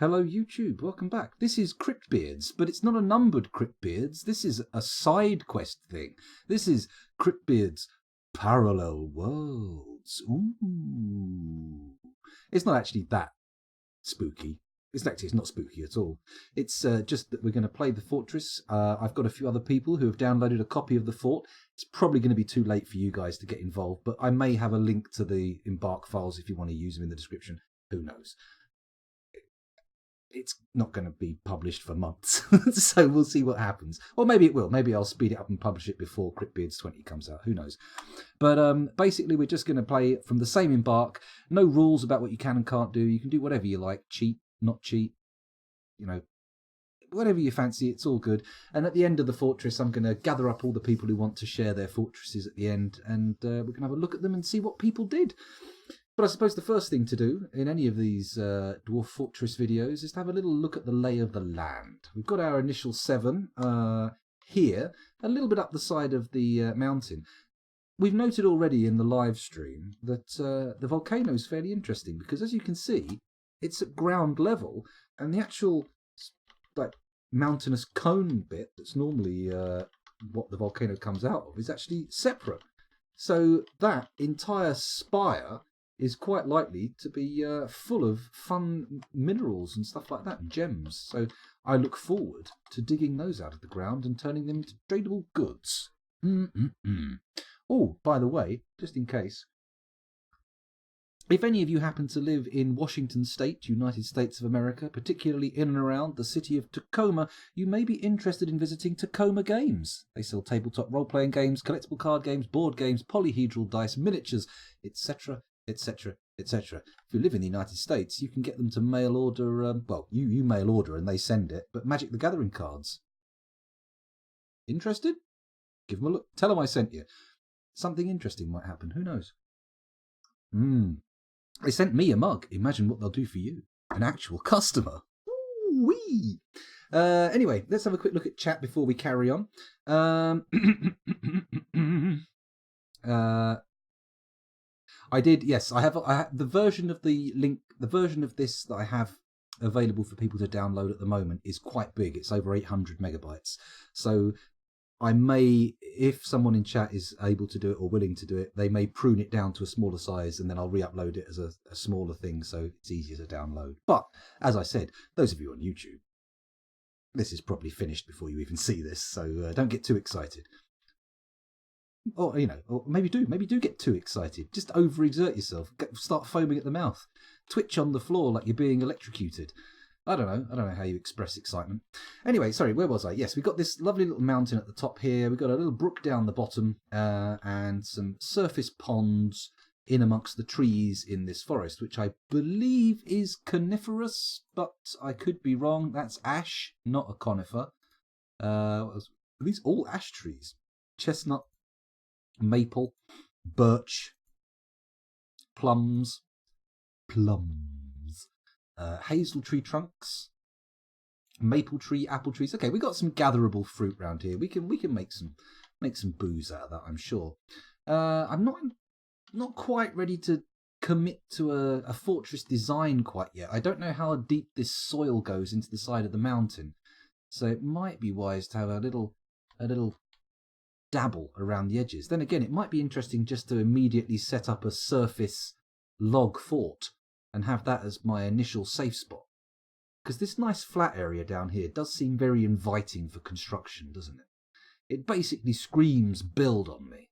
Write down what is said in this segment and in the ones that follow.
Hello YouTube, welcome back. This is Cryptbeards, but it's not a numbered Cryptbeards. This is a side quest thing. This is Cryptbeards Parallel Worlds. Ooh. It's not actually that spooky. It's not spooky at all. It's just that we're going to play the fortress. I've got a few other people who have downloaded a copy of the fort. It's probably going to be too late for you guys to get involved, but I may have a link to the embark files if you want to use them in the description. Who knows? It's not going to be published for months, so we'll see what happens. Or maybe it will. Maybe I'll speed it up and publish it before Cryptbeards 20 comes out. Who knows? But basically, we're just going to play from the same embark. No rules about what you can and can't do. You can do whatever you like. Cheat, not cheat. You know, whatever you fancy. It's all good. And at the end of the fortress, I'm going to gather up all the people who want to share their fortresses at the end. And we're going to have a look at them and see what people did. But I suppose the first thing to do in any of these Dwarf Fortress videos is to have a little look at the lay of the land. We've got our initial 7 here, a little bit up the side of the mountain. We've noted already in the live stream that the volcano is fairly interesting because, as you can see, it's at ground level, and the actual like mountainous cone bit that's normally what the volcano comes out of is actually separate. So that entire spire is quite likely to be full of fun minerals and stuff like that, and gems. So I look forward to digging those out of the ground and turning them into tradable goods. Oh, by the way, just in case, if any of you happen to live in Washington State, United States of America, particularly in and around the city of Tacoma, you may be interested in visiting Tacoma Games. They sell tabletop role-playing games, collectible card games, board games, polyhedral dice, miniatures, etc., etc., etc. If you live in the United States, you can get them to mail order, you mail order and they send it, but Magic the Gathering cards. Interested? Give them a look. Tell them I sent you. Something interesting might happen. Who knows? They sent me a mug. Imagine what they'll do for you. An actual customer. Ooh-wee. Anyway, let's have a quick look at chat before we carry on. I did, yes. I have the version of the link. The version of this that I have available for people to download at the moment is quite big. It's over 800 megabytes. So I may, if someone in chat is able to do it or willing to do it, they may prune it down to a smaller size, and then I'll re-upload it as a smaller thing, so it's easier to download. But as I said, those of you on YouTube, this is probably finished before you even see this, so don't get too excited. Or, or maybe do get too excited. Just overexert yourself. Start foaming at the mouth. Twitch on the floor like you're being electrocuted. I don't know how you express excitement. Anyway, sorry, where was I? Yes, we've got this lovely little mountain at the top here. We've got a little brook down the bottom and some surface ponds in amongst the trees in this forest, which I believe is coniferous, but I could be wrong. That's ash, not a conifer. Are these all ash trees? Chestnut, maple, birch, plums, hazel tree trunks, maple tree, apple trees. Okay, we got some gatherable fruit round here. We can make some booze out of that, I'm sure. I'm not quite ready to commit to a fortress design quite yet. I don't know how deep this soil goes into the side of the mountain, so it might be wise to have a little dabble around the edges. Then again, it might be interesting just to immediately set up a surface log fort and have that as my initial safe spot. Because this nice flat area down here does seem very inviting for construction, doesn't it? It basically screams build on me.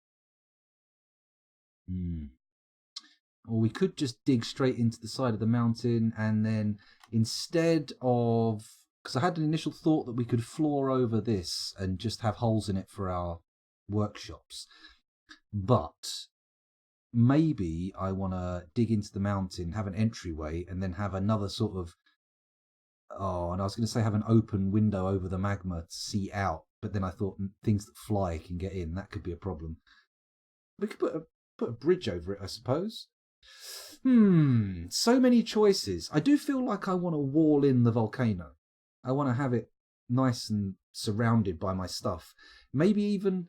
Or we could just dig straight into the side of the mountain, and then instead of... Because I had an initial thought that we could floor over this and just have holes in it for our workshops. But maybe I want to dig into the mountain, have an entryway, and then have another sort of... and I was going to say have an open window over the magma to see out, but then I thought things that fly can get in. That could be a problem. We could put a bridge over it, I suppose. So many choices. I do feel like I want to wall in the volcano. I want to have it nice and surrounded by my stuff. Maybe even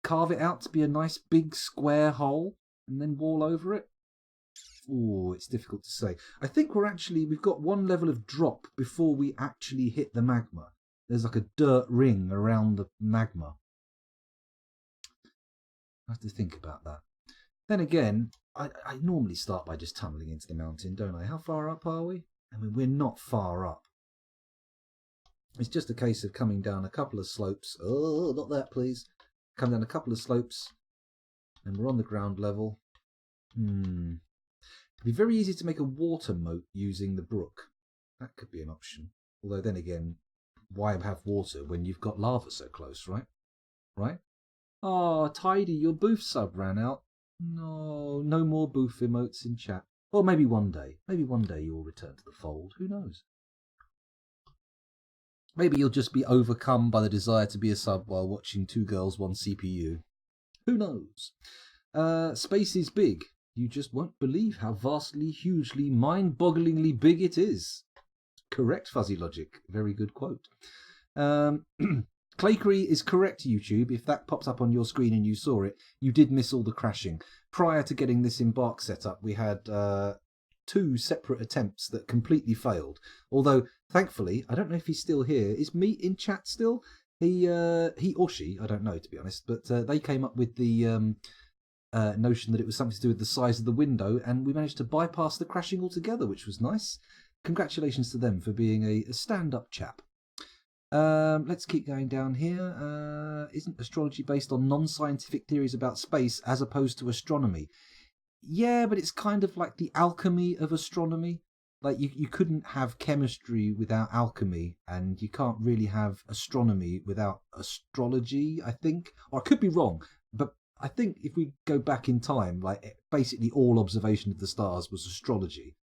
carve it out to be a nice big square hole and then wall over it. Ooh, it's difficult to say. I think we've got one level of drop before we actually hit the magma. There's like a dirt ring around the magma. I have to think about that. Then again, I normally start by just tumbling into the mountain, don't I? How far up are we? I mean, we're not far up. It's just a case of coming down a couple of slopes. Oh, not that, please. Come down a couple of slopes, and we're on the ground level. It'd be very easy to make a water moat using the brook. That could be an option. Although then again, why have water when you've got lava so close, right? Right? Oh, Tidy, your booth sub ran out. No, no more booth emotes in chat. Or maybe one day. Maybe one day you'll return to the fold. Who knows? Maybe you'll just be overcome by the desire to be a sub while watching Two Girls, One CPU. Who knows? Space is big. You just won't believe how vastly, hugely, mind-bogglingly big it is. Correct, Fuzzy Logic. Very good quote. Claycree is correct, YouTube. If that pops up on your screen and you saw it, you did miss all the crashing. Prior to getting this embark set up, we had 2 separate attempts that completely failed. Although, thankfully, I don't know if he's still here. Is Meat in chat still? He or she, I don't know, to be honest. But they came up with the notion that it was something to do with the size of the window, and we managed to bypass the crashing altogether, which was nice. Congratulations to them for being a stand-up chap. Let's keep going down here. Isn't astrology based on non-scientific theories about space as opposed to astronomy? Yeah, but it's kind of like the alchemy of astronomy. Like you couldn't have chemistry without alchemy, and you can't really have astronomy without astrology, I think. Or I could be wrong, but I think if we go back in time, like basically all observation of the stars was astrology.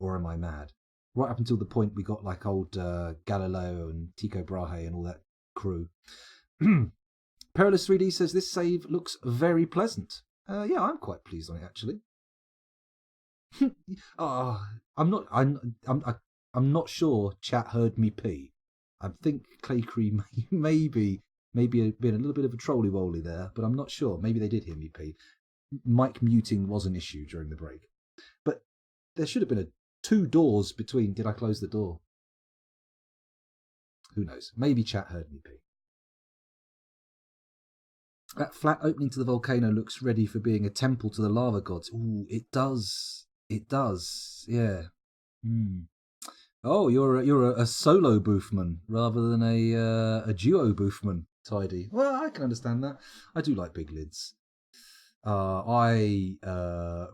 Or am I mad? Right up until the point we got like old Galileo and Tycho Brahe and all that crew. Perilous 3D says this save looks very pleasant. Yeah, I'm quite pleased on it actually. I'm not sure chat heard me pee. I think Claycree maybe been a little bit of a trolly wolly there, but I'm not sure. Maybe they did hear me pee. Mic muting was an issue during the break, but there should have been 2 doors between. Did I close the door? Who knows? Maybe chat heard me pee. That flat opening to the volcano looks ready for being a temple to the lava gods. Ooh, it does. It does. Yeah. Oh, you're a solo boofman rather than a duo boofman. Tidy. Well, I can understand that. I do like big lids. I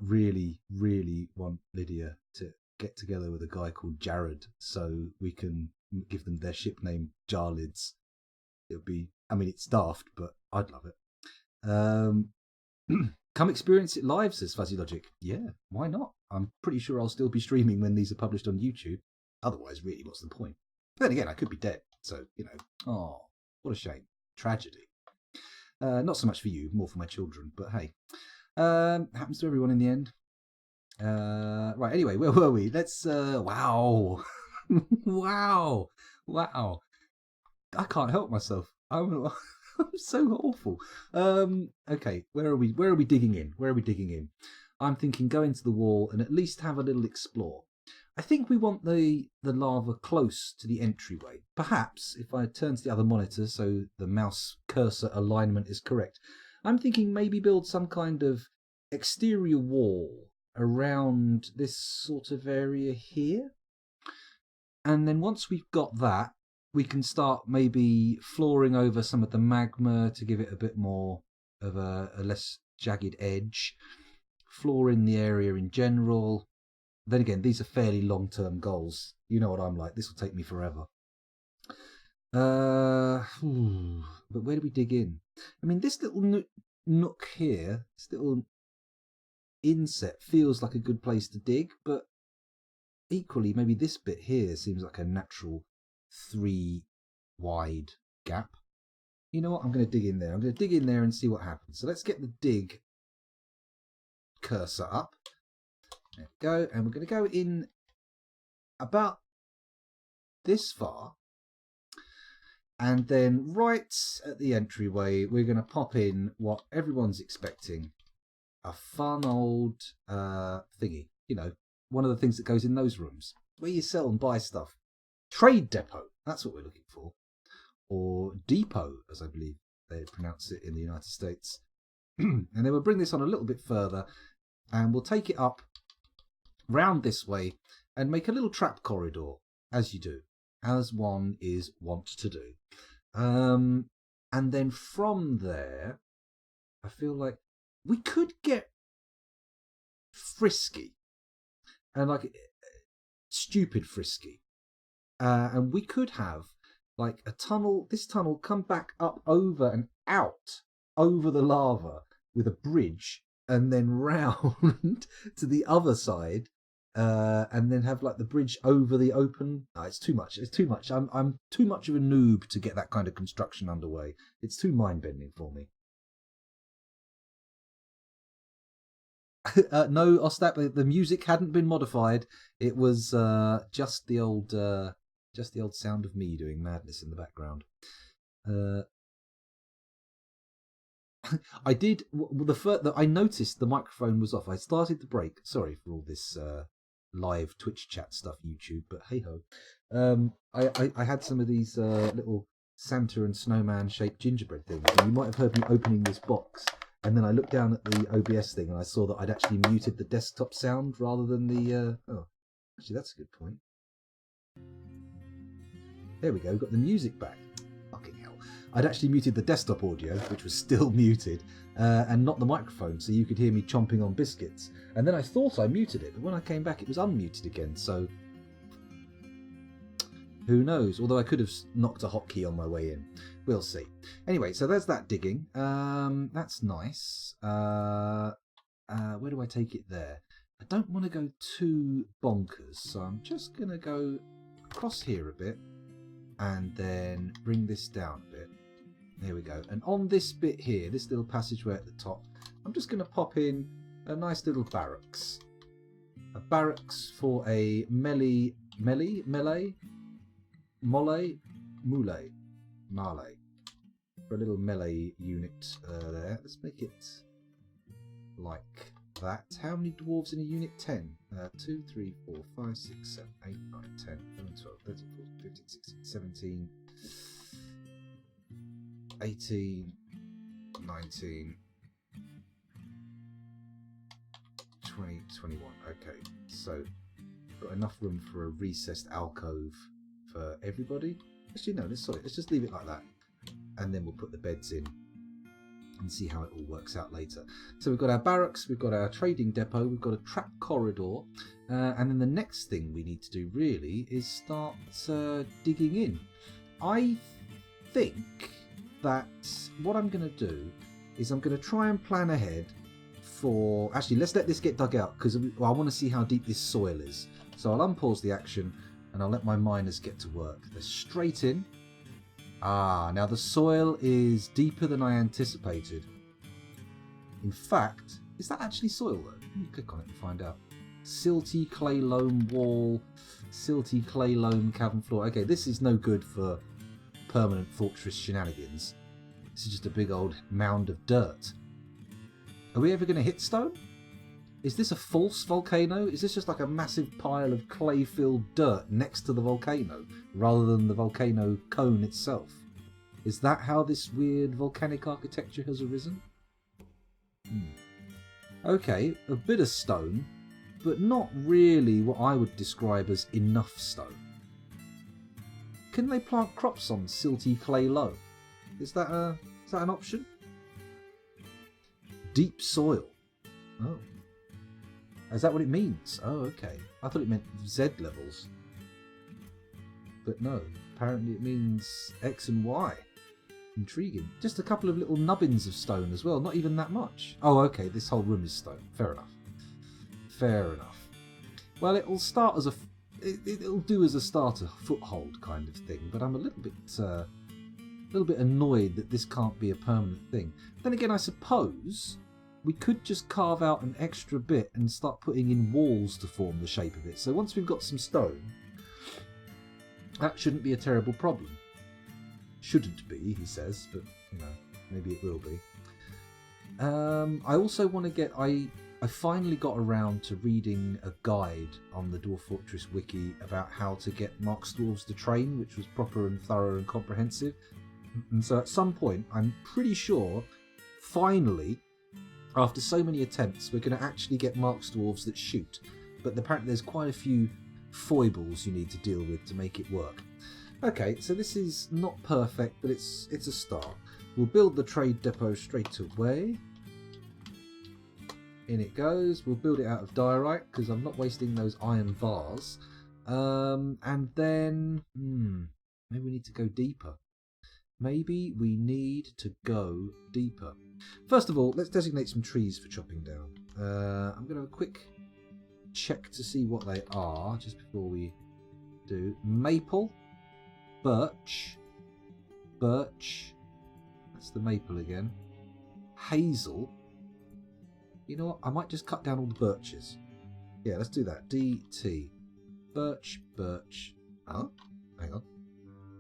really, really want Lydia to get together with a guy called Jared so we can give them their ship name Jarlids. It would be, I mean, it's daft, but I'd love it. Come experience it live, says Fuzzy Logic. Yeah, why not? I'm pretty sure I'll still be streaming when these are published on YouTube. Otherwise, really, what's the point? But then again, I could be dead, so, you know. Oh, what a shame. Tragedy. Not so much for you, more for my children, but hey. Happens to everyone in the end. Right, anyway, where were we? Let's, wow. Wow. I can't help myself. I'm so awful. Okay, where are we digging in? I'm thinking go into the wall and at least have a little explore. I think we want the lava close to the entryway. Perhaps, if I turn to the other monitor so the mouse cursor alignment is correct, I'm thinking maybe build some kind of exterior wall around this sort of area here. And then once we've got that, we can start maybe flooring over some of the magma to give it a bit more of a less jagged edge. Floor in the area in general. Then again, these are fairly long-term goals. You know what I'm like. This will take me forever. But where do we dig in? I mean, this little nook here, this little inset feels like a good place to dig, but equally, maybe this bit here seems like a natural 3 wide gap. You know what? I'm going to dig in there. I'm going to dig in there and see what happens. So let's get the dig cursor up. There we go. And we're going to go in about this far. And then right at the entryway, we're going to pop in what everyone's expecting. a fun old thingy. You know, one of the things that goes in those rooms where you sell and buy stuff. Trade depot. That's what we're looking for. Or depot, as I believe they pronounce it in the United States. And then we'll bring this on a little bit further and we'll take it up round this way and make a little trap corridor, as you do, as one is wont to do. And then from there, I feel like we could get frisky and like stupid frisky. And we could have like a tunnel, this tunnel come back up over and out over the lava with a bridge and then round to the other side. And then have like the bridge over the open. Oh, it's too much. It's too much. I'm too much of a noob to get that kind of construction underway. It's too mind bending for me. No, Ostap, the music hadn't been modified. It was just the old sound of me doing madness in the background. I did I noticed the microphone was off. I started the break. Sorry for all this live Twitch chat stuff, YouTube, but hey ho. I had some of these little Santa and snowman shaped gingerbread things, and you might have heard me opening this box. And then I looked down at the OBS thing and I saw that I'd actually muted the desktop sound rather than the. Oh, actually, that's a good point. There we go. We've got the music back. Fucking hell. I'd actually muted the desktop audio, which was still muted, and not the microphone, so you could hear me chomping on biscuits. And then I thought I muted it, but when I came back, it was unmuted again, so who knows? Although I could have knocked a hotkey on my way in. We'll see. Anyway, so there's that digging. That's nice. Where do I take it there? I don't want to go too bonkers, so I'm just going to go across here a bit and then bring this down a bit. There we go. And on this bit here, this little passageway at the top, I'm just going to pop in a nice little barracks. A barracks for a melee, for a little melee unit there. Let's make it like that. How many dwarves in a unit? 10. 2, 3, 4, 5, 6, 7, 8, 9, 10, 11, 12, 13, 14, 15, 16, 17, 18, 19, 20, 21. Okay, so got enough room for a recessed alcove for everybody. Actually, no, let's just leave it like that. And then we'll put the beds in and see how it all works out later. So we've got our barracks, we've got our trading depot, we've got a trap corridor, and then the next thing we need to do really is start digging in. I think that what I'm going to do is I'm going to try and plan ahead for... Actually, let's let this get dug out because I want to see how deep this soil is. So I'll unpause the action and I'll let my miners get to work. They're straight in. Ah, now the soil is deeper than I anticipated. In fact, is that actually soil though? Let me click on it and find out. Silty clay loam wall, silty clay loam cavern floor. Okay, this is no good for permanent fortress shenanigans. This is just a big old mound of dirt. Are we ever going to hit stone? Is this a false volcano? Is this just like a massive pile of clay-filled dirt next to the volcano, rather than the volcano cone itself? Is that how this weird volcanic architecture has arisen? Okay, a bit of stone, but not really what I would describe as enough stone. Can they plant crops on silty clay loam? Is that an option? Deep soil. Oh. Is that what it means? Oh, okay. I thought it meant Z levels. But no, apparently it means X and Y. Intriguing. Just a couple of little nubbins of stone as well, not even that much. Oh, okay, this whole room is stone. Fair enough. Fair enough. Well, it'll start as it'll do as a starter foothold kind of thing, but I'm a little bit annoyed that this can't be a permanent thing. Then again, I suppose we could just carve out an extra bit and start putting in walls to form the shape of it. So once we've got some stone, that shouldn't be a terrible problem. Shouldn't be, he says, but, you know, maybe it will be. I also want to get... I finally got around to reading a guide on the Dwarf Fortress wiki about how to get Mark's Dwarves to train, which was proper and thorough and comprehensive. And so at some point, I'm pretty sure, finally, after so many attempts, we're going to actually get Mark's Dwarves that shoot. But apparently there's quite a few foibles you need to deal with to make it work. Okay, so this is not perfect, but it's a start. We'll build the trade depot straight away. In it goes. We'll build it out of diorite because I'm not wasting those iron bars. And then maybe we need to go deeper. Maybe we need to go deeper. First of all, let's designate some trees for chopping down. I'm going to have a quick check to see what they are just before we do. Maple, birch, that's the maple again, hazel. You know what? I might just cut down all the birches. Yeah, let's do that. DT. Birch. Oh, hang on.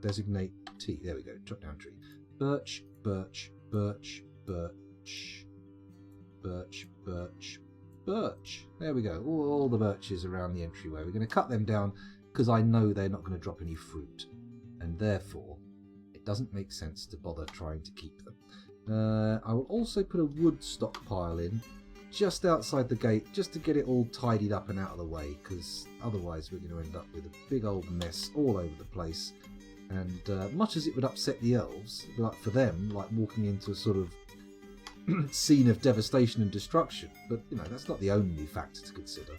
Designate T. There we go. Chop down tree. Birch. There we go. All the birches around the entryway. We're going to cut them down because I know they're not going to drop any fruit. And therefore, it doesn't make sense to bother trying to keep them. I will also put a wood stockpile in just outside the gate, just to get it all tidied up and out of the way, because otherwise we're going to end up with a big old mess all over the place. And much as it would upset the elves, like for them, like walking into a sort of scene of devastation and destruction, but you know, that's not the only factor to consider.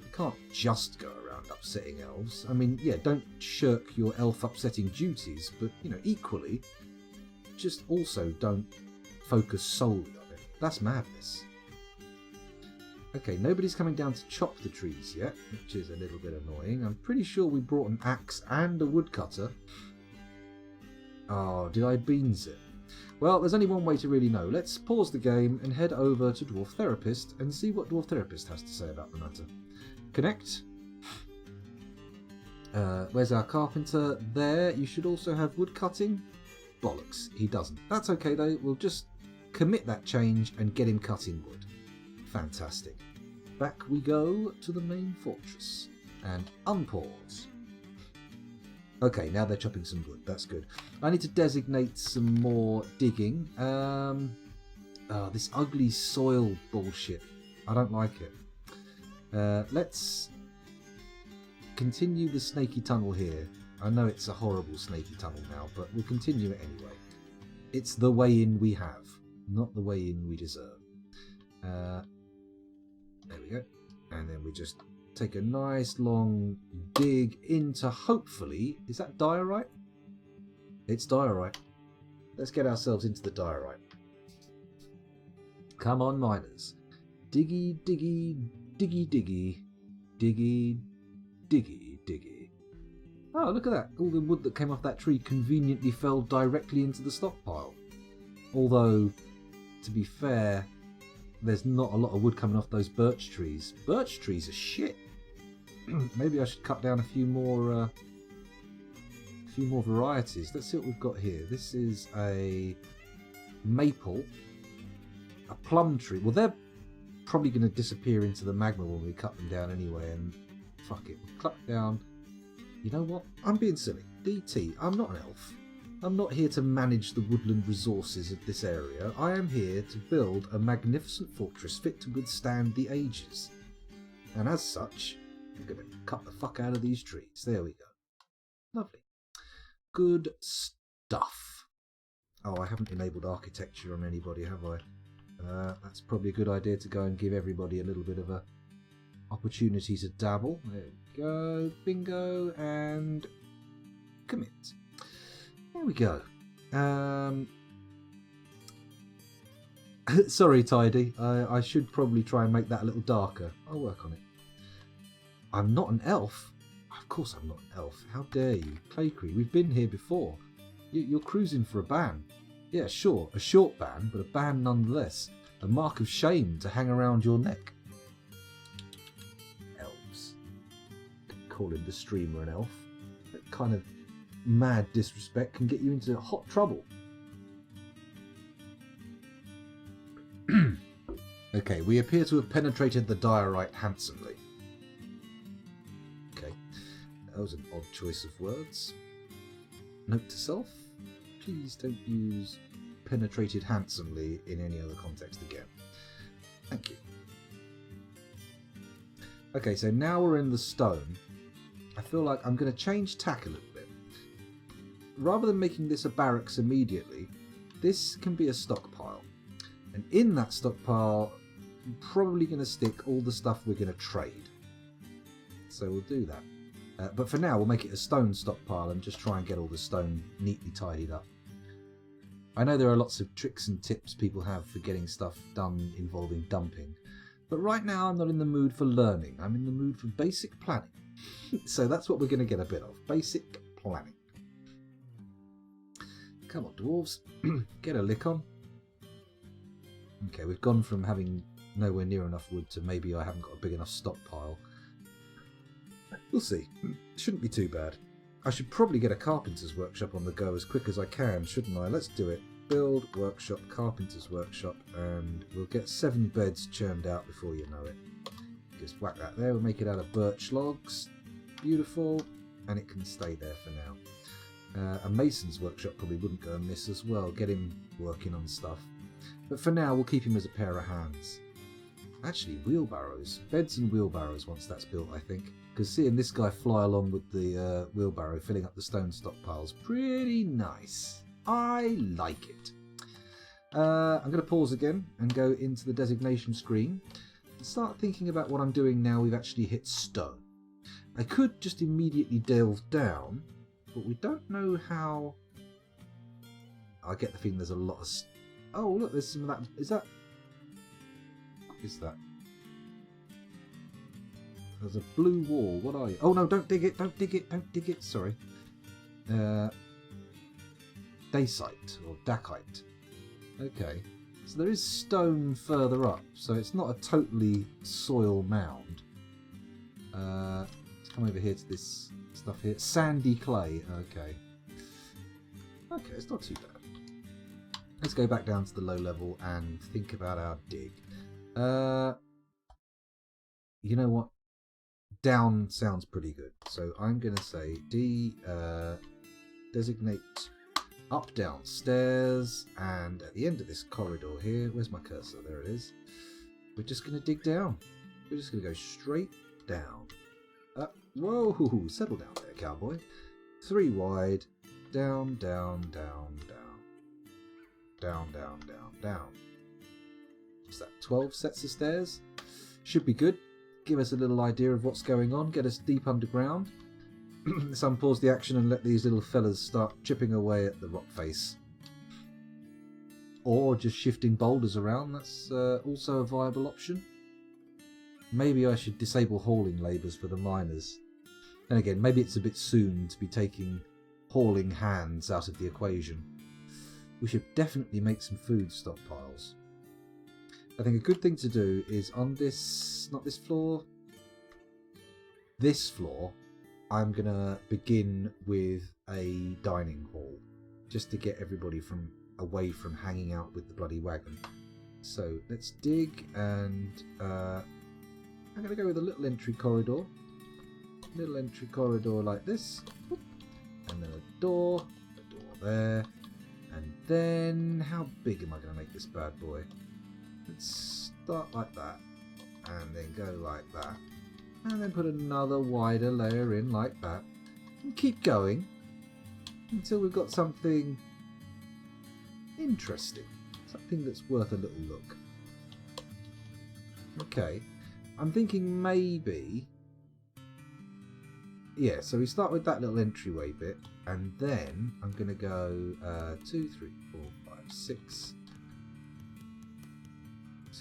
You can't just go around upsetting elves. I mean, yeah, don't shirk your elf upsetting duties, but you know, equally, just also don't focus solely on it. That's madness. Okay, nobody's coming down to chop the trees yet, which is a little bit annoying. I'm pretty sure we brought an axe and a woodcutter. Oh, did I beans it? Well, there's only one way to really know. Let's pause the game and head over to Dwarf Therapist and see what Dwarf Therapist has to say about the matter. Connect. Where's our carpenter? There. You should also have woodcutting. Bollocks, he doesn't. That's okay though, we'll just commit that change and get him cutting wood. Fantastic. Back we go to the main fortress and unpause. Okay, now they're chopping some wood. That's good. I need to designate some more digging. This ugly soil bullshit. I don't like it. Let's continue the snaky tunnel here. I know it's a horrible snaky tunnel now, but we'll continue it anyway. It's the way in we have, not the way in we deserve. There we go. And then we just take a nice long dig into, hopefully, is that diorite? It's diorite. Let's get ourselves into the diorite. Come on, miners. Diggy, diggy, diggy, diggy, diggy, diggy, diggy. Oh, look at that. All the wood that came off that tree conveniently fell directly into the stockpile. Although, to be fair, there's not a lot of wood coming off those birch trees. Birch trees are shit. Maybe I should cut down a few more varieties. Let's see what we've got here. This is a maple, a plum tree. Well, they're probably going to disappear into the magma when we cut them down anyway, and fuck it. We'll cut down. You know what? I'm being silly. DT, I'm not an elf. I'm not here to manage the woodland resources of this area. I am here to build a magnificent fortress fit to withstand the ages. And as such, I'm going to cut the fuck out of these trees. There we go. Lovely. Good stuff. Oh, I haven't enabled architecture on anybody, have I? That's probably a good idea to go and give everybody a little bit of a opportunity to dabble. There we go. Bingo. And commit. There we go. Sorry, Tidy. I should probably try and make that a little darker. I'll work on it. I'm not an elf. Of course I'm not an elf. How dare you? Claycree, we've been here before. You're cruising for a ban. Yeah, sure, a short ban, but a ban nonetheless. A mark of shame to hang around your neck. Elves. Calling the streamer an elf. That kind of mad disrespect can get you into hot trouble. Okay, we appear to have penetrated the diorite handsomely. Okay, that was an odd choice of words. Note to self, please don't use penetrated handsomely in any other context again. Thank you. Okay, so now we're in the stone. I feel like I'm going to change tack a little bit. Rather than making this a barracks immediately, this can be a stockpile. And in that stockpile, I'm probably going to stick all the stuff we're going to trade. So we'll do that. But for now, we'll make it a stone stockpile and just try and get all the stone neatly tidied up. I know there are lots of tricks and tips people have for getting stuff done involving dumping. But right now, I'm not in the mood for learning. I'm in the mood for basic planning. So that's what we're going to get a bit of. Basic planning. Come on, dwarves. Get a lick on. Okay, we've gone from having nowhere near enough wood to maybe I haven't got a big enough stockpile. We'll see. Shouldn't be too bad. I should probably get a carpenter's workshop on the go as quick as I can, shouldn't I? Let's do it. Build, workshop, carpenter's workshop, and we'll get 7 beds churned out before you know it. Just whack that there. We'll make it out of birch logs. Beautiful. And it can stay there for now. A mason's workshop probably wouldn't go amiss as well. Get him working on stuff. But for now, we'll keep him as a pair of hands. Actually, wheelbarrows. Beds and wheelbarrows once that's built, I think. Because seeing this guy fly along with the wheelbarrow filling up the stone stockpiles, pretty nice. I like it. I'm going to pause again and go into the designation screen and start thinking about what I'm doing now we've actually hit stone. I could just immediately delve down, but we don't know how. I get the feeling there's a lot of... Oh, look, there's some of that... Is that... What is that? There's a blue wall. What are you? Oh, no, don't dig it. Don't dig it. Don't dig it. Sorry. Dacite or dacite. Okay. So there is stone further up, so it's not a totally soil mound. Let's come over here to this stuff here. Sandy clay. Okay. Okay, it's not too bad. Let's go back down to the low level and think about our dig. You know what? Down sounds pretty good. So I'm going to say designate up downstairs, and at the end of this corridor here, where's my cursor? There it is. We're just going to dig down. We're just going to go straight down. Whoa, settle down there, cowboy. 3 wide. Down, down, down, down. Down, down, down, down. What's that? 12 sets of stairs? Should be good. Give us a little idea of what's going on. Get us deep underground. So unpause the action and let these little fellas start chipping away at the rock face. Or just shifting boulders around. That's also a viable option. Maybe I should disable hauling labours for the miners. And again, maybe it's a bit soon to be taking hauling hands out of the equation. We should definitely make some food stockpiles. I think a good thing to do is on this, not this floor, this floor, I'm going to begin with a dining hall, just to get everybody away from hanging out with the bloody wagon. So let's dig, and I'm going to go with a little entry corridor. Little entry corridor like this, and then a door there, and then how big am I going to make this bad boy? Let's start like that, and then go like that, and then put another wider layer in like that, and keep going until we've got something interesting, something that's worth a little look. Okay, I'm thinking maybe, yeah, so we start with that little entryway bit, and then I'm going to go 2, 3, 4, 5, 6.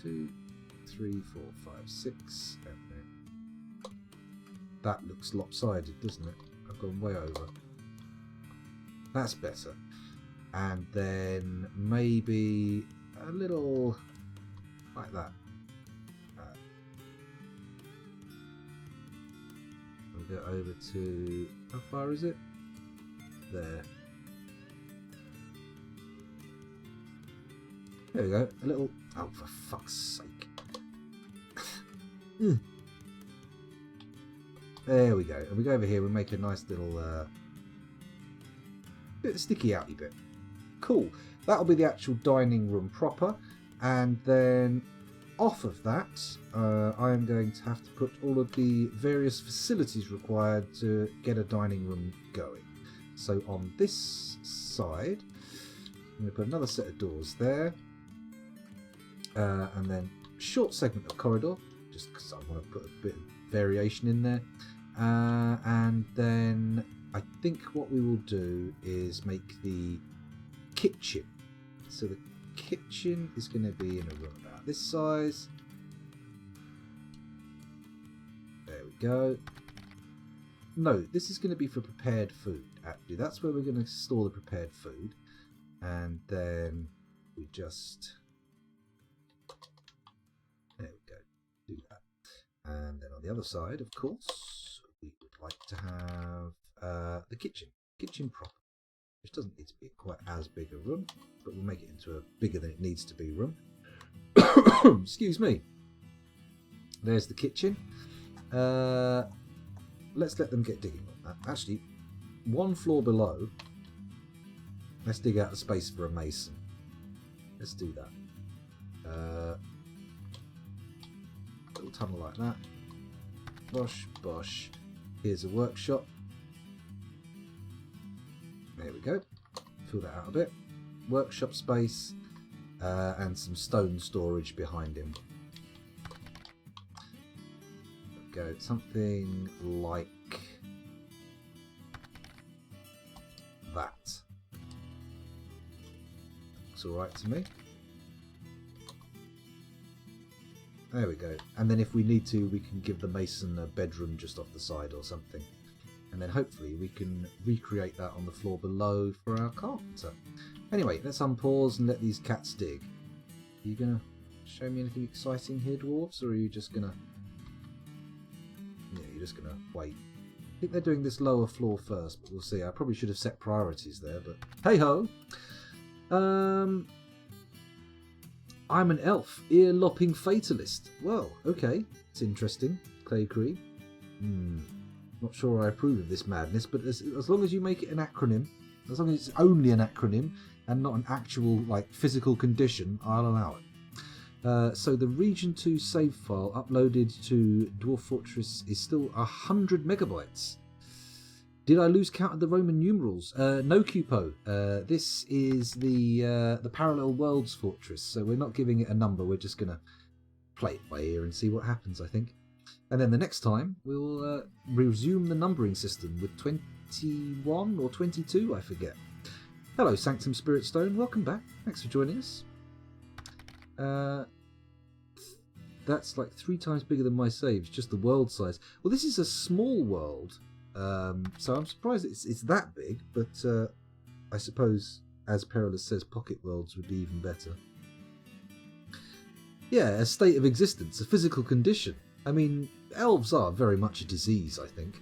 2, 3, 4, 5, 6, and then that looks lopsided, doesn't it? I've gone way over. That's better. And then maybe a little like that. We'll go over to, how far is it? There. There we go. A little, oh for fuck's sake. There we go. And we go over here, we make a nice little bit of sticky outy bit. Cool. That'll be the actual dining room proper. And then off of that, I am going to have to put all of the various facilities required to get a dining room going. So on this side, I'm going to put another set of doors there. And then short segment of corridor, just because I want to put a bit of variation in there. And then I think what we will do is make the kitchen. So the kitchen is going to be in a room about this size. There we go. No, this is going to be for prepared food, actually. That's where we're going to store the prepared food. And then we just... There we go. Do that. And then on the other side, of course, we would like to have the kitchen. Kitchen proper. Which doesn't need to be quite as big a room, but we'll make it into a bigger than it needs to be room. Excuse me. There's the kitchen. Let's let them get digging on that. Actually, one floor below, let's dig out a space for a mason. Let's do that. Little tunnel like that. Bosh, bosh. Here's a workshop. There we go. Fill that out a bit. Workshop space and some stone storage behind him. There we go. Something like that. Looks alright to me. There we go. And then if we need to, we can give the mason a bedroom just off the side or something. And then hopefully we can recreate that on the floor below for our carpenter. Anyway, let's unpause and let these cats dig. Are you going to show me anything exciting here, dwarves? Or are you just going to... Yeah, you're just going to wait. I think they're doing this lower floor first, but we'll see. I probably should have set priorities there, but hey-ho! I'm an elf, ear-lopping fatalist. Well, okay. It's interesting. Clay Cree. Not sure I approve of this madness, but as long as you make it an acronym, as long as it's only an acronym and not an actual like physical condition, I'll allow it. So the Region 2 save file uploaded to Dwarf Fortress is still 100 megabytes. Did I lose count of the Roman numerals? No, Cupo. This is the Parallel Worlds Fortress, so we're not giving it a number. We're just going to play it by ear and see what happens, I think. And then the next time, we'll resume the numbering system with 21 or 22, I forget. Hello, Sanctum Spirit Stone. Welcome back. Thanks for joining us. That's like 3 times bigger than my saves, just the world size. Well, this is a small world, so I'm surprised it's that big, but I suppose, as Perilous says, pocket worlds would be even better. Yeah, a state of existence, a physical condition. I mean, elves are very much a disease, I think.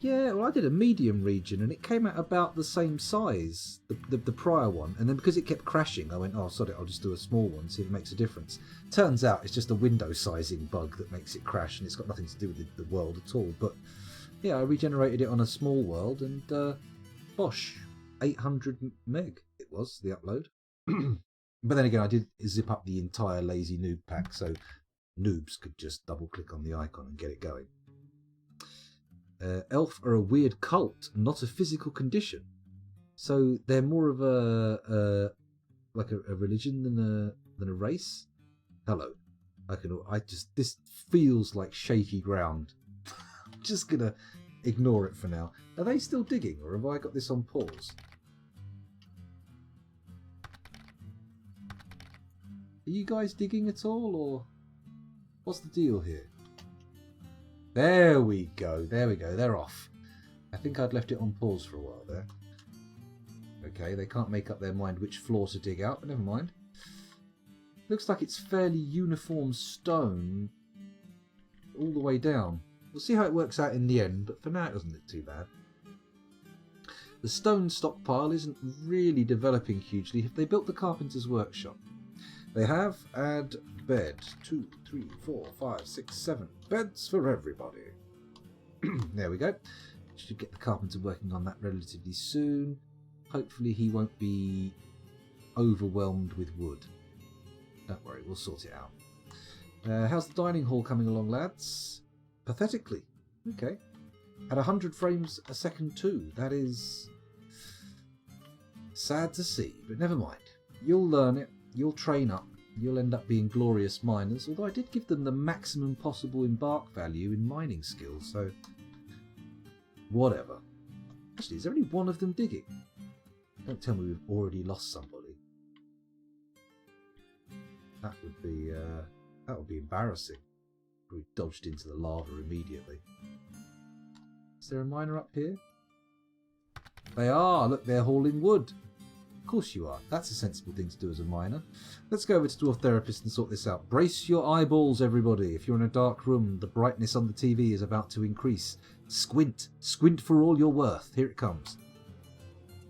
Yeah, well, I did a medium region, and it came out about the same size, the prior one, and then because it kept crashing, I went, oh, sorry, I'll just do a small one, see if it makes a difference. Turns out it's just a window sizing bug that makes it crash, and it's got nothing to do with the world at all. But yeah, I regenerated it on a small world, and bosh, 800 meg it was, the upload. But then again, I did zip up the entire lazy noob pack, so noobs could just double click on the icon and get it going. Elf are a weird cult, not a physical condition. So they're more of a religion than a race. Hello, this feels like shaky ground. I'm just gonna ignore it for now. Are they still digging, or have I got this on pause? Are you guys digging at all, or what's the deal here? There we go, they're off. I think I'd left it on pause for a while there. Okay, they can't make up their mind which floor to dig out, but never mind. Looks like it's fairly uniform stone all the way down. We'll see how it works out in the end, but for now it doesn't look too bad. The stone stockpile isn't really developing hugely. They built the carpenter's workshop. They have, and bed. 2, 3, 4, 5, 6, 7 beds for everybody. There we go. Should get the carpenter working on that relatively soon. Hopefully he won't be overwhelmed with wood. Don't worry, we'll sort it out. How's the dining hall coming along, lads? Pathetically. Okay. At 100 frames a second too. That is sad to see, but never mind. You'll learn it. You'll train up. You'll end up being glorious miners, although I did give them the maximum possible embark value in mining skills, so whatever. Actually, is there only one of them digging? Don't tell me we've already lost somebody. That would be embarrassing. We dodged into the lava immediately. Is there a miner up here? They are! Look, they're hauling wood. Of course you are. That's a sensible thing to do as a miner. Let's go over to Dwarf Therapist and sort this out. Brace your eyeballs, everybody. If you're in a dark room, the brightness on the TV is about to increase. Squint. Squint for all you're worth. Here it comes.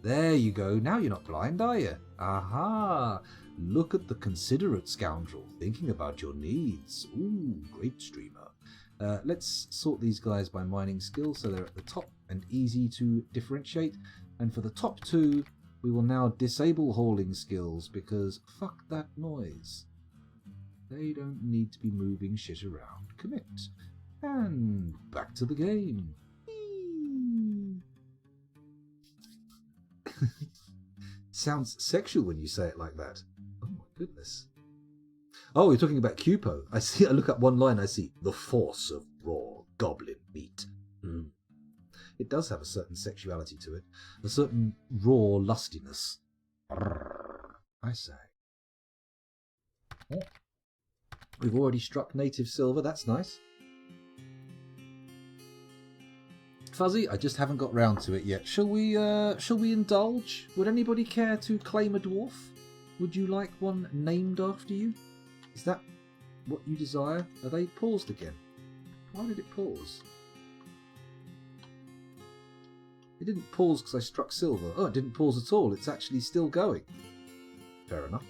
There you go. Now you're not blind, are you? Aha! Look at the considerate scoundrel, thinking about your needs. Ooh, great streamer. Let's sort these guys by mining skills so they're at the top and easy to differentiate. And for the top two, we will now disable hauling skills because fuck that noise. They don't need to be moving shit around. Commit. And back to the game. Sounds sexual when you say it like that. Oh my goodness. Oh, you're talking about Cupo. I look up one line, I see the force of raw goblin meat. It does have a certain sexuality to it, a certain raw lustiness. I say. Oh. We've already struck native silver, that's nice. Fuzzy, I just haven't got round to it yet. Shall we indulge? Would anybody care to claim a dwarf? Would you like one named after you? Is that what you desire? Are they paused again? Why did it pause? It didn't pause because I struck silver. Oh, it didn't pause at all. It's actually still going. Fair enough.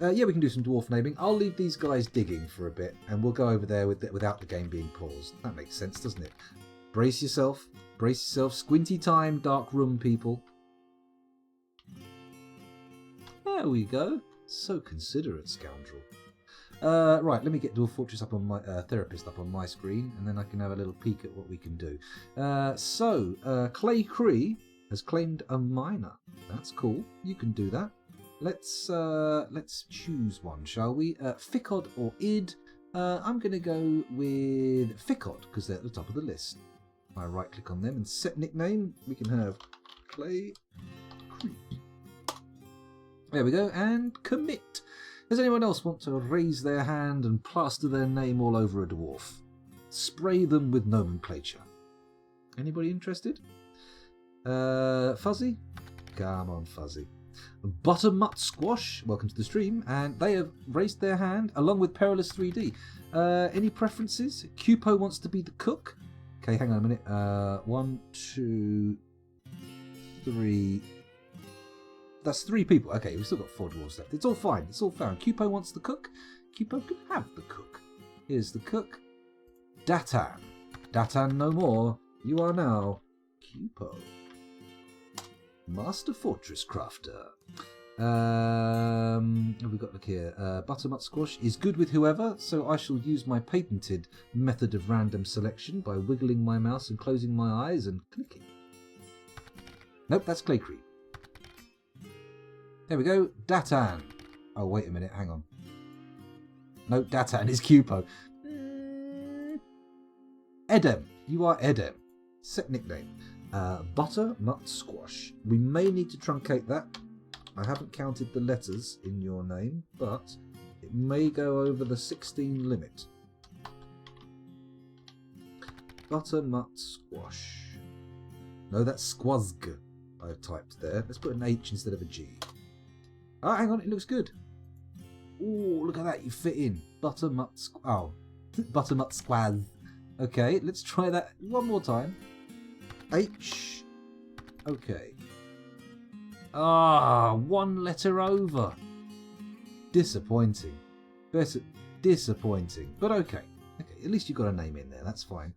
Yeah, we can do some dwarf naming. I'll leave these guys digging for a bit, and we'll go over there without the game being paused. That makes sense, doesn't it? Brace yourself. Brace yourself. Squinty time, dark room people. There we go. So considerate, scoundrel. Right, let me get Dwarf Fortress up on my Therapist up on my screen, and then I can have a little peek at what we can do. Clay Cree has claimed a miner. That's cool. You can do that. Let's choose one, shall we? Ficod or Id. I'm going to go with Ficod because they're at the top of the list. I right-click on them and set nickname. We can have Clay Cree. There we go, and commit. Does anyone else want to raise their hand and plaster their name all over a dwarf? Spray them with nomenclature. Anybody interested? Fuzzy? Come on, Fuzzy. Buttermut Squash, welcome to the stream, and they have raised their hand along with Perilous 3D. Any preferences? Cupo wants to be the cook. Okay, hang on a minute. 1, 2, 3. That's 3 people. Okay, we've still got 4 dwarves left. It's all fine. It's all fine. Cupo wants the cook. Cupo can have the cook. Here's the cook. Datan. Datan no more. You are now Cupo. Master Fortress Crafter. What have we got? Look here. Buttermut Squash is good with whoever, so I shall use my patented method of random selection by wiggling my mouse and closing my eyes and clicking. Nope, that's Clay Cree. There we go. Datan. Oh, wait a minute. Hang on. No, Datan is Cupo. Edem. You are Edem. Set nickname. Buttermut Squash. We may need to truncate that. I haven't counted the letters in your name, but it may go over the 16 limit. Buttermut Squash. No, that's Squazg I've typed there. Let's put an H instead of a G. Oh, hang on, it looks good. Oh, look at that, you fit in. Buttermut Buttermut Squaz. Okay, let's try that one more time. H. Okay. Ah, 1 letter over. Disappointing. Disappointing. But okay. Okay, at least you got a name in there. That's fine.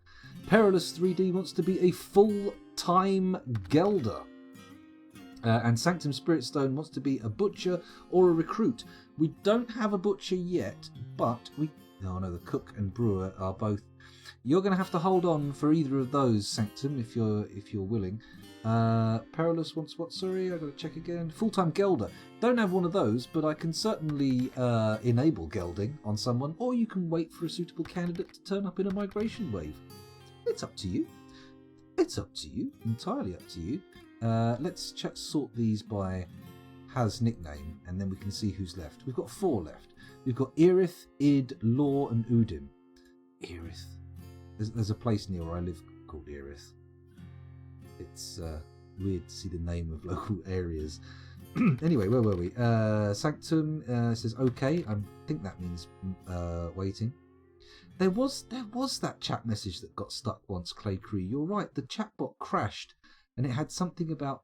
Perilous 3D wants to be a full-time Gelder. And Sanctum Spiritstone wants to be a butcher or a recruit. We don't have a butcher yet, but we... Oh no, the cook and brewer are both... You're going to have to hold on for either of those, Sanctum, if you're willing. Perilous wants what? Sorry, I've got to check again. Full-time Gelder. Don't have one of those, but I can certainly enable gelding on someone, or you can wait for a suitable candidate to turn up in a migration wave. It's up to you. It's up to you. Entirely up to you. Let's sort these by has nickname, and then we can see who's left. We've got 4 left. We've got Erith, Id, Law, and Udim. Erith. There's a place near where I live called Erith. It's weird to see the name of local areas. Anyway, where were we? Sanctum says okay. I think that means waiting. There was that chat message that got stuck once, Clay Cree. You're right. The chatbot crashed, and it had something about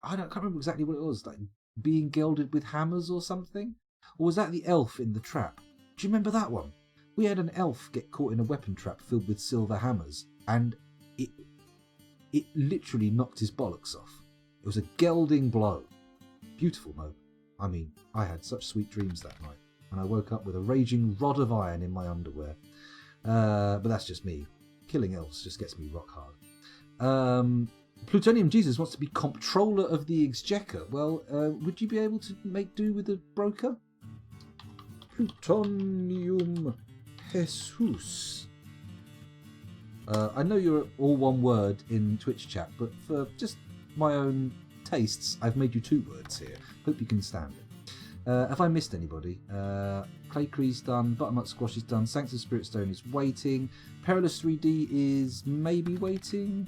I can't remember exactly what it was. Like being gelded with hammers or something. Or was that the elf in the trap? Do you remember that one? We had an elf get caught in a weapon trap filled with silver hammers, and it literally knocked his bollocks off. It was a gelding blow. Beautiful moment. I mean, I had such sweet dreams that night, and I woke up with a raging rod of iron in my underwear. But that's just me. Killing elves just gets me rock hard. Plutonium Jesus wants to be comptroller of the exchequer. Well, would you be able to make do with a broker? Plutonium Jesus. I know you're all one word in Twitch chat, but for just my own tastes, I've made you 2 words here. Hope you can stand it. Have I missed anybody? Clay Cree's done, Butternut Squash is done, Sanctum Spiritstone is waiting, Perilous 3D is maybe waiting.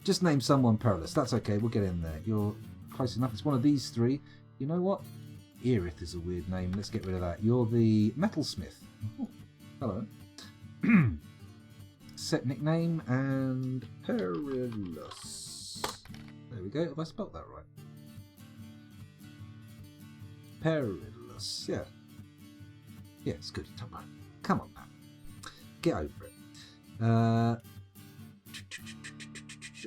Just name someone Perilous, that's okay, we'll get in there. You're close enough, it's one of these 3. You know what? Erith is a weird name, let's get rid of that. You're the Metalsmith. Oh, hello. Set nickname and Perilous. There we go, have I spelt that right? Perilous, yeah. Yeah, it's good. Come on, man. Get over it.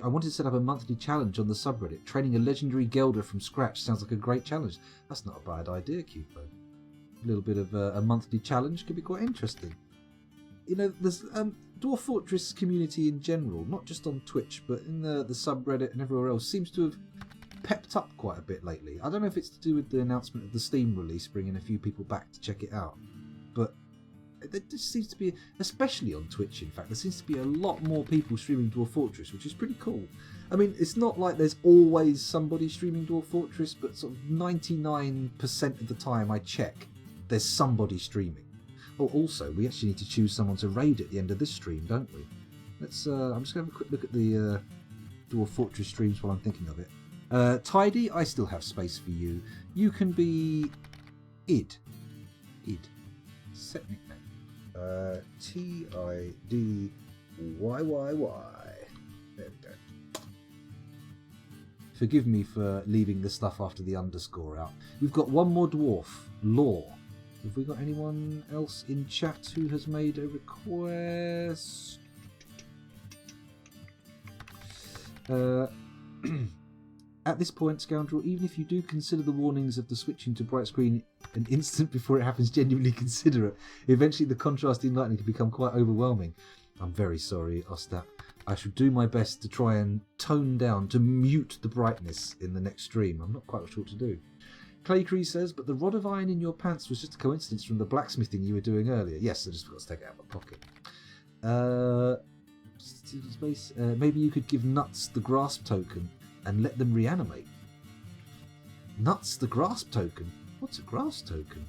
I wanted to set up a monthly challenge on the subreddit. Training a legendary Gelder from scratch sounds like a great challenge. That's not a bad idea, Cupo. A little bit of a monthly challenge could be quite interesting. You know, there's Dwarf Fortress community in general, not just on Twitch, but in the subreddit and everywhere else, seems to have pepped up quite a bit lately. I don't know if it's to do with the announcement of the Steam release, bringing a few people back to check it out, but there just seems to be, especially on Twitch in fact, there seems to be a lot more people streaming Dwarf Fortress, which is pretty cool. I mean, it's not like there's always somebody streaming Dwarf Fortress, but sort of 99% of the time I check, there's somebody streaming. Oh, also, we actually need to choose someone to raid at the end of this stream, don't we? Let's. I'm just going to have a quick look at the Dwarf Fortress streams while I'm thinking of it. Tidy, I still have space for you. You can be Id. Set nickname. Tidyyy. There we go. Forgive me for leaving the stuff after the underscore out. We've got one more dwarf, Law. Have we got anyone else in chat who has made a request? At this point, Scoundrel, even if you do consider the warnings of the switching to bright screen an instant before it happens genuinely consider it, eventually the contrast in lighting can become quite overwhelming. I'm very sorry, Ostap. I shall do my best to try and tone down, to mute the brightness in the next stream. I'm not quite sure what to do. Clay Cree says, but the rod of iron in your pants was just a coincidence from the blacksmithing you were doing earlier. Yes, I just forgot to take it out of my pocket. Maybe you could give Nuts the grasp token and let them reanimate. Nuts the grasp token? What's a grasp token?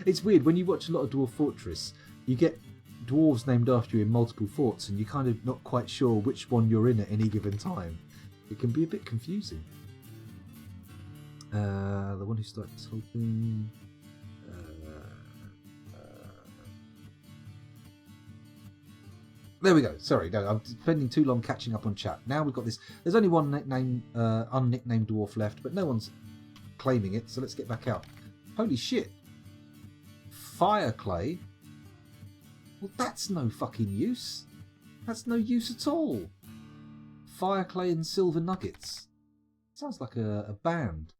It's weird, when you watch a lot of Dwarf Fortress, you get dwarves named after you in multiple forts and you're kind of not quite sure which one you're in at any given time. It can be a bit confusing. The one who started talking. There we go. Sorry, no, I'm spending too long catching up on chat. Now we've got this. There's only one nickname, unnicknamed dwarf left, but no one's claiming it, so let's get back out. Holy shit. Fire clay? Well, that's no fucking use. That's no use at all. Fire clay and silver nuggets. Sounds like a band.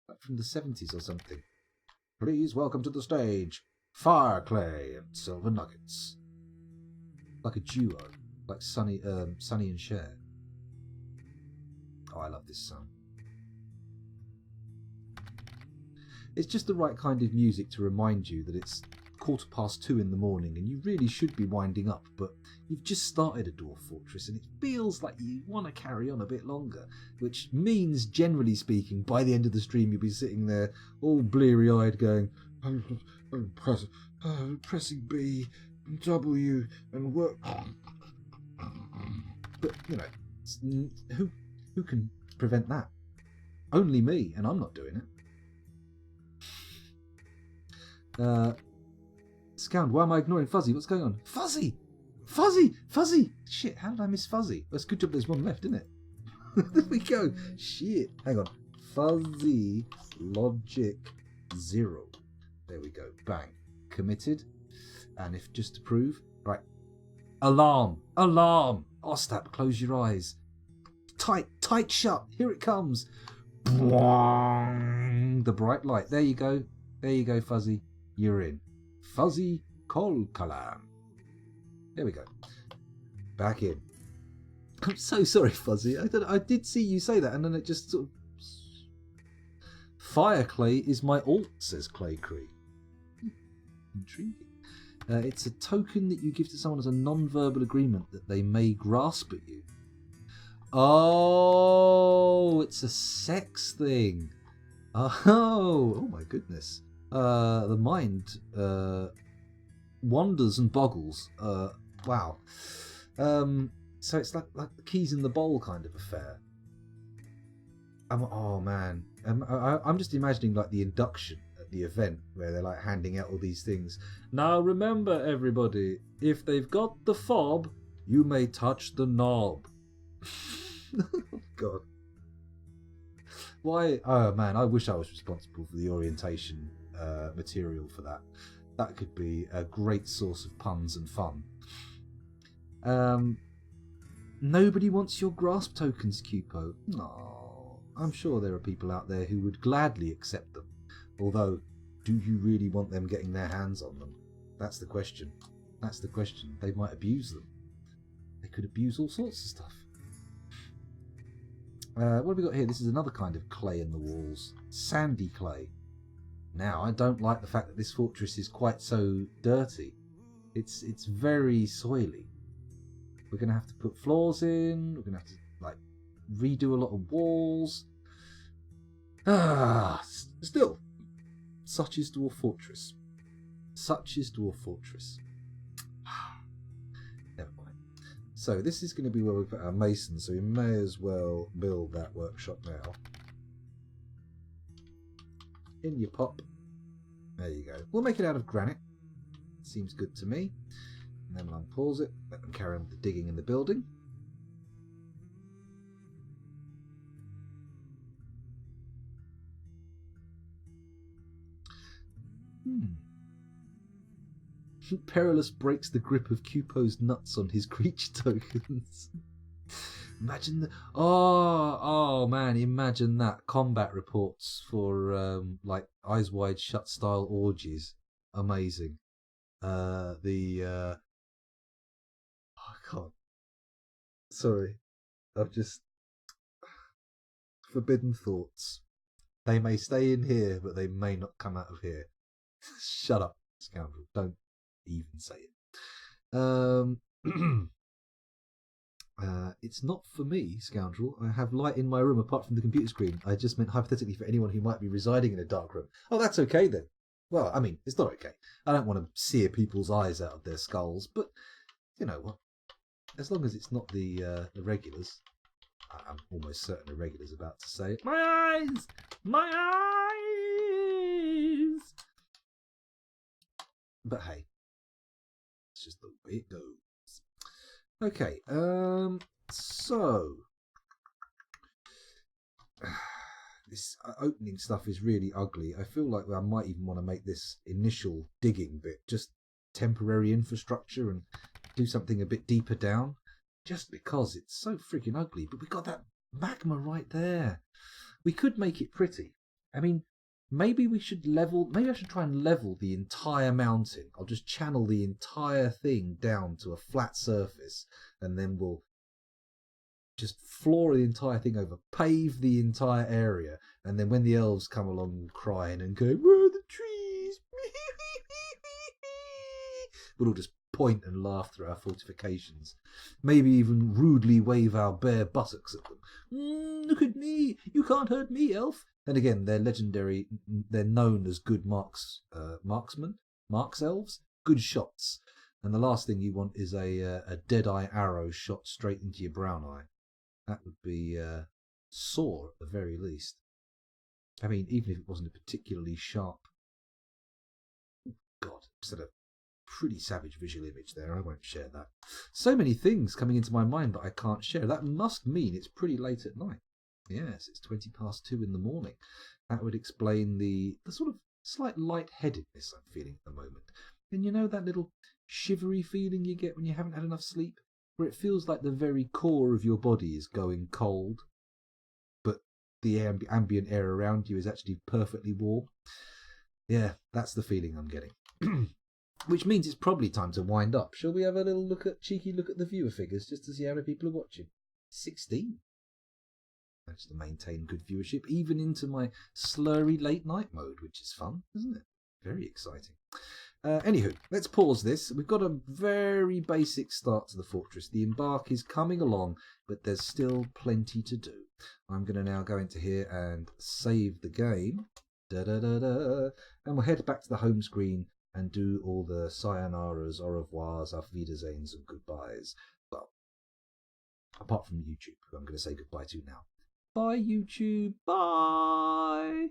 Like from the 70s or something. Please welcome to the stage, Fire clay and silver nuggets. Like a duo, like Sonny and Cher. Oh, I love this song. It's just the right kind of music to remind you that it's 2:15 in the morning and you really should be winding up, but you've just started a dwarf fortress and it feels like you want to carry on a bit longer, which means, generally speaking, by the end of the stream you'll be sitting there all bleary-eyed going, pressing B, W, and work. But, you know, who can prevent that? Only me, and I'm not doing it. Scound, why am I ignoring Fuzzy? What's going on? Fuzzy! Fuzzy! Fuzzy! Shit, how did I miss Fuzzy? That's a good job there's one left, isn't it? There we go. Shit. Hang on. Fuzzy Logic 0. There we go. Bang. Committed. And if just to prove, right. Alarm! Alarm! Ostap, close your eyes. Tight shut. Here it comes. The bright light. There you go. There you go, Fuzzy. You're in. Fuzzy Kol Kalam. There we go. Back in. I'm so sorry, Fuzzy. I did see you say that, and then it just sort of... Fire clay is my alt, says Clay Cree. Intriguing. It's a token that you give to someone as a non-verbal agreement that they may grasp at you. Oh, it's a sex thing. Oh my goodness. The mind wanders and boggles. Wow. So it's like the keys in the bowl kind of affair. Oh man. I'm just imagining like the induction at the event where they're like handing out all these things. Now remember, everybody, if they've got the fob, you may touch the knob. Oh God. Why? Oh man, I wish I was responsible for the orientation material for that. That could be a great source of puns and fun. Nobody wants your grasp tokens, Cupo. Oh, I'm sure there are people out there who would gladly accept them. Although, do you really want them getting their hands on them? That's the question. That's the question. They might abuse them. They could abuse all sorts of stuff. What have we got here? This is another kind of clay in the walls. Sandy clay. Now, I don't like the fact that this fortress is quite so dirty. It's very soily. We're going to have to put floors in. We're going to have to like redo a lot of walls. Still, such is Dwarf Fortress. Such is Dwarf Fortress. Never mind. So this is going to be where we put our masons, so we may as well build that workshop now. In your pop. There you go. We'll make it out of granite. Seems good to me. And then we'll unpause it. Let them carry on with the digging in the building. Perilous breaks the grip of Cupo's nuts on his creature tokens. Imagine the... Oh man, imagine that. Combat reports for like Eyes Wide Shut style orgies. Amazing. Oh, I can't. Sorry. I've just... Forbidden thoughts. They may stay in here, but they may not come out of here. Shut up, scoundrel. Don't even say it. It's not for me, scoundrel. I have light in my room apart from the computer screen. I just meant hypothetically for anyone who might be residing in a dark room. Oh, that's okay then. Well, I mean, it's not okay. I don't want to sear people's eyes out of their skulls, but you know what? As long as it's not the regulars. I'm almost certain the regulars about to say, "My eyes! My eyes!" But hey, it's just the way it goes. Okay, so this opening stuff is really ugly. I feel like I might even want to make this initial digging bit just temporary infrastructure and do something a bit deeper down, just because it's so freaking ugly. But we got that magma right there. We could make it pretty. I mean, maybe we should level. Maybe I should try and level the entire mountain. I'll just channel the entire thing down to a flat surface, and then we'll just floor the entire thing over, pave the entire area, and then when the elves come along crying and go, "Where are the trees?" we'll all just point and laugh through our fortifications. Maybe even rudely wave our bare buttocks at them. Look at me! You can't hurt me, elf! And again, they're legendary. They're known as good marksmen, marks elves, good shots. And the last thing you want is a dead-eye arrow shot straight into your brown eye. That would be sore at the very least. I mean, even if it wasn't a particularly sharp. God, just had a pretty savage visual image there. I won't share that. So many things coming into my mind that I can't share. That must mean it's pretty late at night. Yes, it's 2:20 in the morning. That would explain the sort of slight lightheadedness I'm feeling at the moment. And you know that little shivery feeling you get when you haven't had enough sleep? Where it feels like the very core of your body is going cold, but the ambient air around you is actually perfectly warm. Yeah, that's the feeling I'm getting. Which means it's probably time to wind up. Shall we have a little cheeky look at the viewer figures just to see how many people are watching? 16. Managed to maintain good viewership, even into my slurry late night mode, which is fun, isn't it? Very exciting. Anywho, let's pause this. We've got a very basic start to the fortress. The embark is coming along, but there's still plenty to do. I'm going to now go into here and save the game. And we'll head back to the home screen and do all the sayonara's, au revoirs, auf Wiedersehens and goodbyes. Well, apart from YouTube, who I'm going to say goodbye to now. Bye, YouTube. Bye.